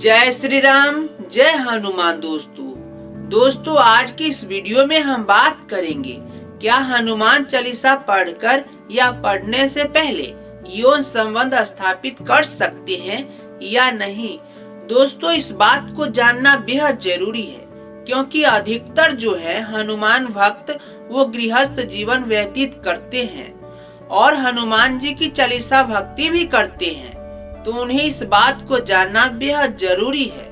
जय श्री राम, जय हनुमान। दोस्तों आज की इस वीडियो में हम बात करेंगे क्या हनुमान चालीसा पढ़कर या पढ़ने से पहले यौन संबंध स्थापित कर सकते हैं या नहीं। दोस्तों इस बात को जानना बेहद जरूरी है क्योंकि अधिकतर जो है हनुमान भक्त वो गृहस्थ जीवन व्यतीत करते हैं और हनुमान जी की चालीसा भक्ति भी करते हैं, तो उन्हें इस बात को जानना बेहद जरूरी है।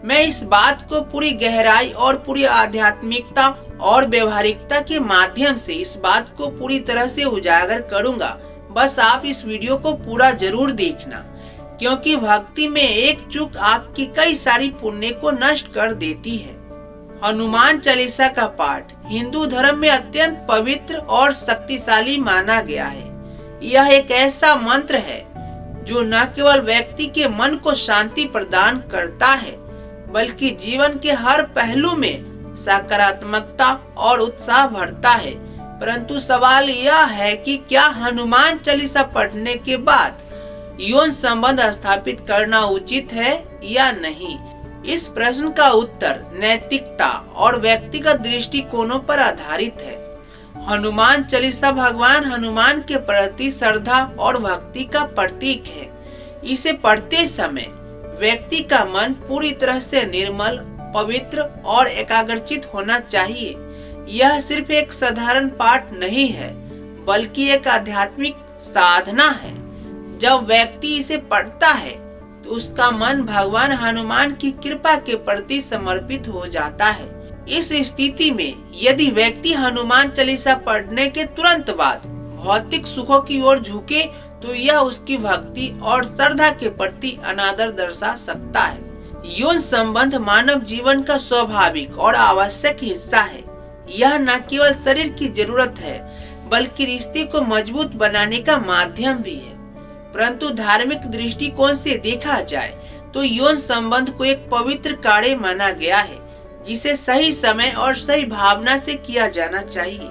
मैं इस बात को पूरी गहराई और पूरी आध्यात्मिकता और व्यवहारिकता के माध्यम से इस बात को पूरी तरह से उजागर करूंगा। बस आप इस वीडियो को पूरा जरूर देखना क्योंकि भक्ति में एक चूक आपकी कई सारी पुण्य को नष्ट कर देती है। हनुमान चालीसा का पाठ हिंदू धर्म में अत्यंत पवित्र और शक्तिशाली माना गया है। यह एक ऐसा मंत्र है जो न केवल व्यक्ति के मन को शांति प्रदान करता है बल्कि जीवन के हर पहलू में सकारात्मकता और उत्साह भरता है। परंतु सवाल यह है कि क्या हनुमान चालीसा पढ़ने के बाद यौन संबंध स्थापित करना उचित है या नहीं। इस प्रश्न का उत्तर नैतिकता और व्यक्तिगत दृष्टिकोणों पर आधारित है। हनुमान चालीसा भगवान हनुमान के प्रति श्रद्धा और भक्ति का प्रतीक है। इसे पढ़ते समय व्यक्ति का मन पूरी तरह से निर्मल, पवित्र और एकाग्रचित होना चाहिए। यह सिर्फ एक साधारण पाठ नहीं है बल्कि एक आध्यात्मिक साधना है। जब व्यक्ति इसे पढ़ता है तो उसका मन भगवान हनुमान की कृपा के प्रति समर्पित हो जाता है। इस स्थिति में यदि व्यक्ति हनुमान चालीसा पढ़ने के तुरंत बाद भौतिक सुखों की ओर झुके तो यह उसकी भक्ति और श्रद्धा के प्रति अनादर दर्शा सकता है। यौन संबंध मानव जीवन का स्वाभाविक और आवश्यक हिस्सा है। यह न केवल शरीर की जरूरत है बल्कि रिश्ते को मजबूत बनाने का माध्यम भी है। परंतु धार्मिक दृष्टिकोण से देखा जाए तो यौन संबंध को एक पवित्र कार्य माना गया है जिसे सही समय और सही भावना से किया जाना चाहिए।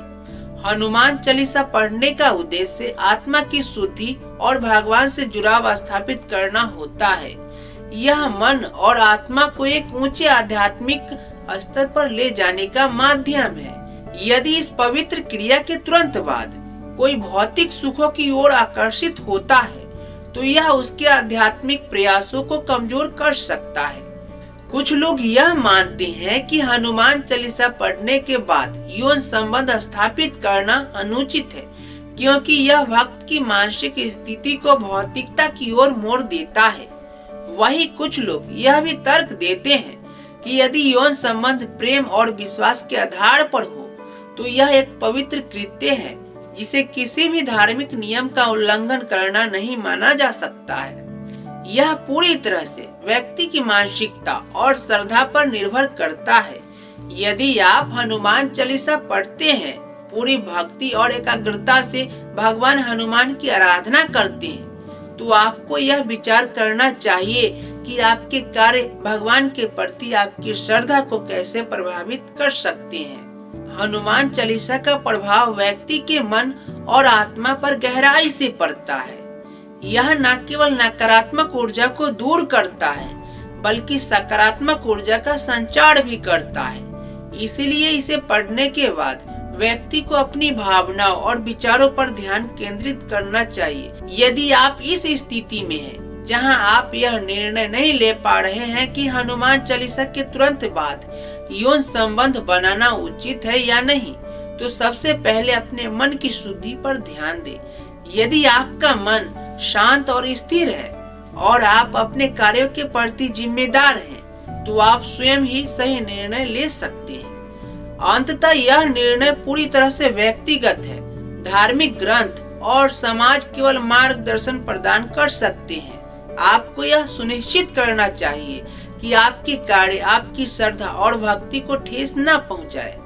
हनुमान चालीसा पढ़ने का उद्देश्य आत्मा की शुद्धि और भगवान से जुड़ाव स्थापित करना होता है। यह मन और आत्मा को एक ऊंचे आध्यात्मिक स्तर पर ले जाने का माध्यम है। यदि इस पवित्र क्रिया के तुरंत बाद कोई भौतिक सुखों की ओर आकर्षित होता है तो यह उसके आध्यात्मिक प्रयासों को कमजोर कर सकता है। कुछ लोग यह मानते हैं कि हनुमान चालीसा पढ़ने के बाद यौन संबंध स्थापित करना अनुचित है क्योंकि यह भक्त की मानसिक स्थिति को भौतिकता की ओर मोड़ देता है। वहीं कुछ लोग यह भी तर्क देते हैं कि यदि यौन संबंध प्रेम और विश्वास के आधार पर हो तो यह एक पवित्र कृत्य है जिसे किसी भी धार्मिक नियम का उल्लंघन करना नहीं माना जा सकता है। यह पूरी तरह से व्यक्ति की मानसिकता और श्रद्धा पर निर्भर करता है। यदि आप हनुमान चालीसा पढ़ते हैं, पूरी भक्ति और एकाग्रता से भगवान हनुमान की आराधना करते हैं, तो आपको यह विचार करना चाहिए कि आपके कार्य भगवान के प्रति आपकी श्रद्धा को कैसे प्रभावित कर सकते हैं। हनुमान चालीसा का प्रभाव व्यक्ति के मन और आत्मा पर गहराई से पड़ता है। यह न केवल नकारात्मक ऊर्जा को दूर करता है बल्कि सकारात्मक ऊर्जा का संचार भी करता है। इसलिए इसे पढ़ने के बाद व्यक्ति को अपनी भावनाओं और विचारों पर ध्यान केंद्रित करना चाहिए। यदि आप इस स्थिति में हैं जहां आप यह निर्णय नहीं ले पा रहे हैं कि हनुमान चालीसा के तुरंत बाद यौन संबंध बनाना उचित है या नहीं, तो सबसे पहले अपने मन की शुद्धि पर ध्यान दें। यदि आपका मन शांत और स्थिर है और आप अपने कार्यों के प्रति जिम्मेदार हैं, तो आप स्वयं ही सही निर्णय ले सकते हैं। अंततः यह निर्णय पूरी तरह से व्यक्तिगत है। धार्मिक ग्रंथ और समाज केवल मार्गदर्शन प्रदान कर सकते हैं। आपको यह सुनिश्चित करना चाहिए कि आपके कार्य आपकी श्रद्धा और भक्ति को ठेस न पहुंचाए।